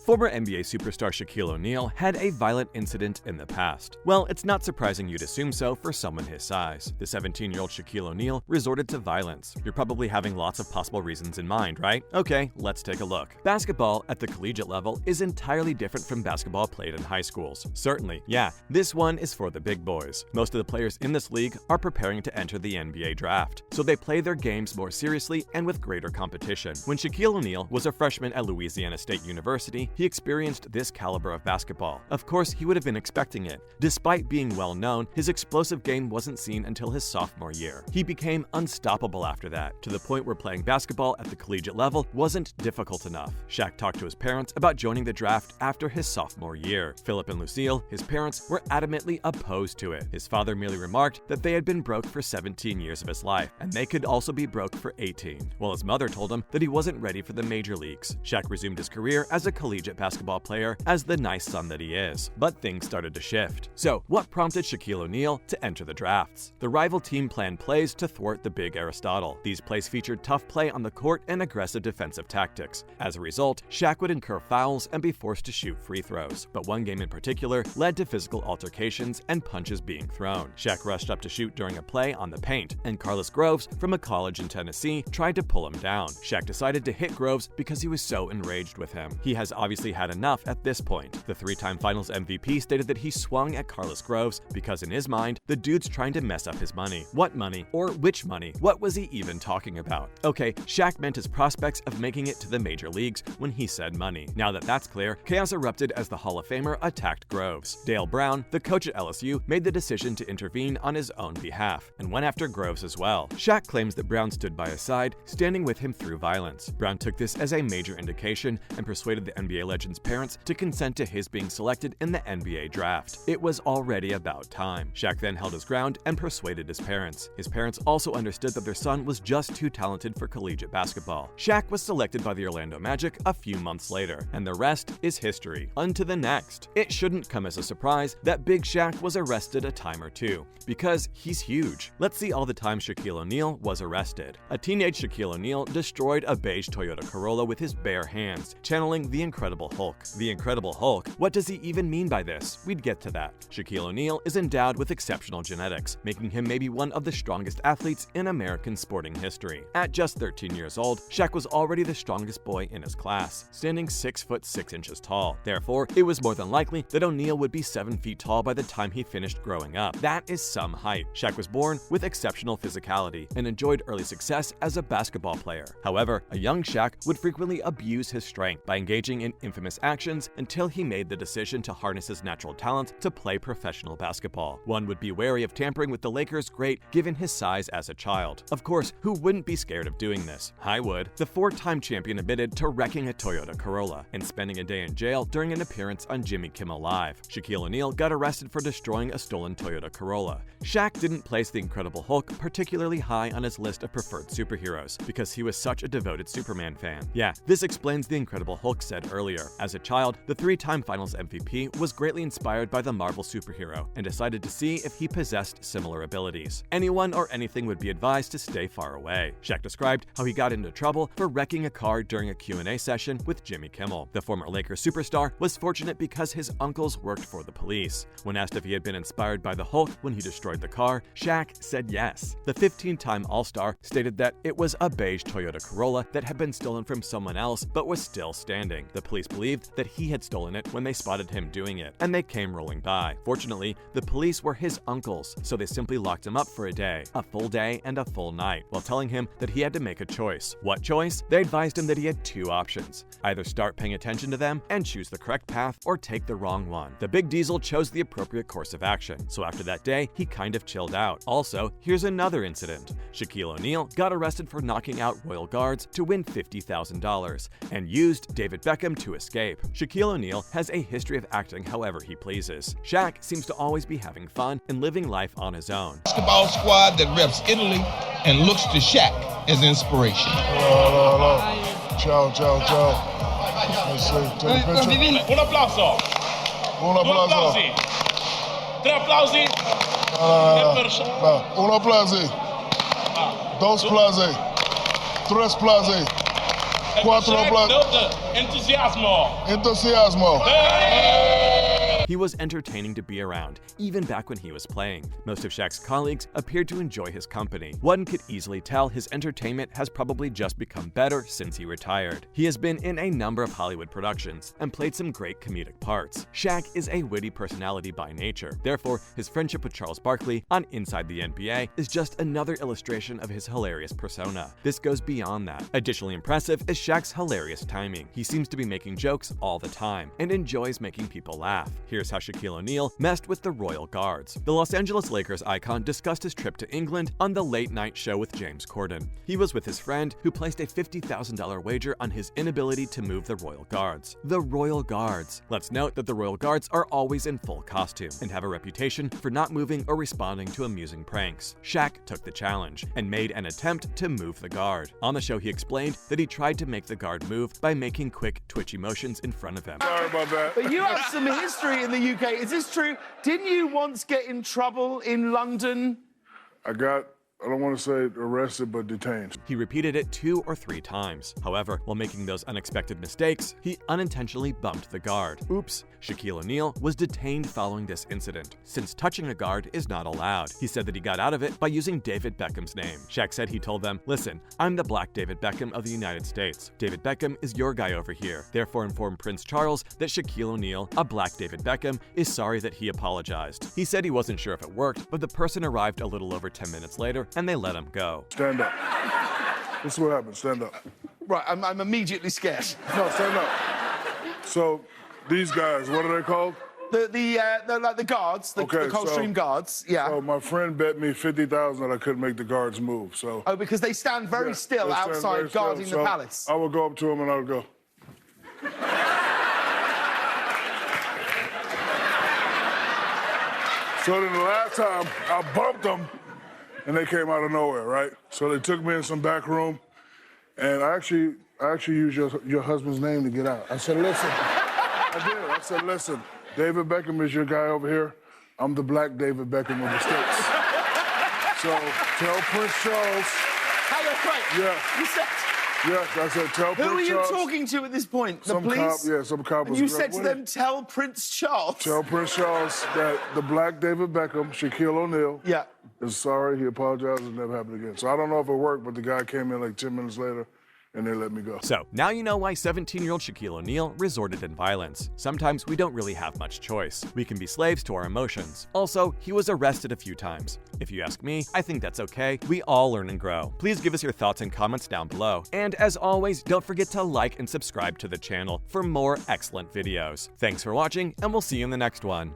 Former NBA superstar Shaquille O'Neal had a violent incident in the past. Well, it's not surprising you'd assume so for someone his size. The 17-year-old Shaquille O'Neal resorted to violence. You're probably having lots of possible reasons in mind, right? Okay, let's take a look. Basketball at the collegiate level is entirely different from basketball played in high schools. Certainly, yeah, this one is for the big boys. Most of the players in this league are preparing to enter the NBA draft, so they play their games more seriously and with greater competition. When Shaquille O'Neal was a freshman at Louisiana State University, he experienced this caliber of basketball. Of course, he would have been expecting it. Despite being well known, his explosive game wasn't seen until his sophomore year. He became unstoppable after that, to the point where playing basketball at the collegiate level wasn't difficult enough. Shaq talked to his parents about joining the draft after his sophomore year. Philip and Lucille, his parents, were adamantly opposed to it. His father merely remarked that they had been broke for 17 years of his life, and they could also be broke for 18, while his mother told him that he wasn't ready for the major leagues. Shaq resumed his career as a collegiate basketball player as the nice son that he is, but things started to shift. So, what prompted Shaquille O'Neal to enter the drafts? The rival team planned plays to thwart the big Aristotle. These plays featured tough play on the court and aggressive defensive tactics. As a result, Shaq would incur fouls and be forced to shoot free throws. But one game in particular led to physical altercations and punches being thrown. Shaq rushed up to shoot during a play on the paint, and Carlos Groves from a college in Tennessee tried to pull him down. Shaq decided to hit Groves because he was so enraged with him. He has obviously had enough at this point. The three-time Finals MVP stated that he swung at Carlos Groves because in his mind, the dude's trying to mess up his money. What money? Or which money? What was he even talking about? Okay, Shaq meant his prospects of making it to the major leagues when he said money. Now that that's clear, chaos erupted as the Hall of Famer attacked Groves. Dale Brown, the coach at LSU, made the decision to intervene on his own behalf and went after Groves as well. Shaq claims that Brown stood by his side, standing with him through violence. Brown took this as a major indication and persuaded the NBA legend's parents to consent to his being selected in the NBA draft. It was already about time. Shaq then held his ground and persuaded his parents. His parents also understood that their son was just too talented for collegiate basketball. Shaq was selected by the Orlando Magic a few months later, and the rest is history. On to the next. It shouldn't come as a surprise that Big Shaq was arrested a time or two, because he's huge. Let's see all the times Shaquille O'Neal was arrested. A teenage Shaquille O'Neal destroyed a beige Toyota Corolla with his bare hands, channeling the Incredible Hulk. The Incredible Hulk? What does he even mean by this? We'd get to that. Shaquille O'Neal is endowed with exceptional genetics, making him maybe one of the strongest athletes in American sporting history. At just 13 years old, Shaq was already the strongest boy in his class, standing 6 foot 6 inches tall. Therefore, it was more than likely that O'Neal would be 7 feet tall by the time he finished growing up. That is some height. Shaq was born with exceptional physicality and enjoyed early success as a basketball player. However, a young Shaq would frequently abuse his strength by engaging in infamous actions until he made the decision to harness his natural talent to play professional basketball. One would be wary of tampering with the Lakers' great given his size as a child. Of course, who wouldn't be scared of doing this? I would. The 4-time champion admitted to wrecking a Toyota Corolla and spending a day in jail during an appearance on Jimmy Kimmel Live. Shaquille O'Neal got arrested for destroying a stolen Toyota Corolla. Shaq didn't place the Incredible Hulk particularly high on his list of preferred superheroes because he was such a devoted Superman fan. Yeah, this explains the Incredible Hulk said earlier. As a child, the 3-time Finals MVP was greatly inspired by the Marvel superhero and decided to see if he possessed similar abilities. Anyone or anything would be advised to stay far away. Shaq described how he got into trouble for wrecking a car during a Q&A session with Jimmy Kimmel. The former Lakers superstar was fortunate because his uncles worked for the police. When asked if he had been inspired by the Hulk when he destroyed the car, Shaq said yes. The 15-time All-Star stated that it was a beige Toyota Corolla that had been stolen from someone else but was still standing. The police believed that he had stolen it when they spotted him doing it, and they came rolling by. Fortunately, the police were his uncles, so they simply locked him up for a full day and a full night, while telling him that he had to make a choice. What choice? They advised him that he had 2 options. Either start paying attention to them and choose the correct path, or take the wrong one. The Big Diesel chose the appropriate course of action, so after that day, he kind of chilled out. Also, here's another incident. Shaquille O'Neal got arrested for knocking out royal guards to win $50,000 and used David Beckham to escape. Shaquille O'Neal has a history of acting however he pleases. Shaq seems to always be having fun and living life on his own. Basketball squad that reps Italy and looks to Shaq as inspiration. Ciao, ciao, ciao. Let's see. Take a picture. Un applauso. Un applauso. Tre applausi. Un applausi. Dos applausi. Tres applausi. Cuatro Shaq block. Delta, entusiasmo. Entusiasmo. He was entertaining to be around, even back when he was playing. Most of Shaq's colleagues appeared to enjoy his company. One could easily tell his entertainment has probably just become better since he retired. He has been in a number of Hollywood productions and played some great comedic parts. Shaq is a witty personality by nature. Therefore, his friendship with Charles Barkley on Inside the NBA is just another illustration of his hilarious persona. This goes beyond that. Additionally impressive is Shaq's hilarious timing. He seems to be making jokes all the time and enjoys making people laugh. Here's how Shaquille O'Neal messed with the Royal Guards. The Los Angeles Lakers icon discussed his trip to England on the Late Night Show with James Corden. He was with his friend who placed a $50,000 wager on his inability to move the Royal Guards. The Royal Guards. Let's note that the Royal Guards are always in full costume and have a reputation for not moving or responding to amusing pranks. Shaq took the challenge and made an attempt to move the guard. On the show, he explained that he tried to make the guard move by making quick, twitchy motions in front of him. Sorry about that. But you have some history in the UK. Is this true? Didn't you once get in trouble in London? I don't want to say arrested, but detained. He repeated it 2 or 3 times. However, while making those unexpected mistakes, he unintentionally bumped the guard. Oops. Shaquille O'Neal was detained following this incident, since touching a guard is not allowed. He said that he got out of it by using David Beckham's name. Shaq said he told them, "Listen, I'm the Black David Beckham of the United States. David Beckham is your guy over here." Therefore informed Prince Charles that Shaquille O'Neal, a Black David Beckham, is sorry that he apologized. He said he wasn't sure if it worked, but the person arrived a little over 10 minutes later and they let him go. Stand up. This is what happened. Stand up. Right, I'm immediately scared. No, stand up. So, these guys, what are they called? The guards, the Coldstream guards, yeah. So my friend bet me 50,000 that I couldn't make the guards move. So. Oh, because they stand very still outside guarding the palace. I would go up to him and I would go. So then the last time I bumped them, and they came out of nowhere, right? So they took me in some back room, and I actually used your husband's name to get out. I said, listen. I did. I said, listen, David Beckham is your guy over here. I'm the Black David Beckham of the States. So tell Prince Charles. Hang on, wait. Yeah. You said... Yes, I said tell Prince Charles. Who are you talking to at this point? The police? Some cop. And you said to them, tell Prince Charles. Tell Prince Charles that the Black David Beckham, Shaquille O'Neal, is sorry, he apologized, it never happened again. So I don't know if it worked, but the guy came in like 10 minutes later, and they let me go. So, now you know why 17-year-old Shaquille O'Neal resorted in violence. Sometimes we don't really have much choice. We can be slaves to our emotions. Also, he was arrested a few times. If you ask me, I think that's okay. We all learn and grow. Please give us your thoughts and comments down below. And as always, don't forget to like and subscribe to the channel for more excellent videos. Thanks for watching, and we'll see you in the next one.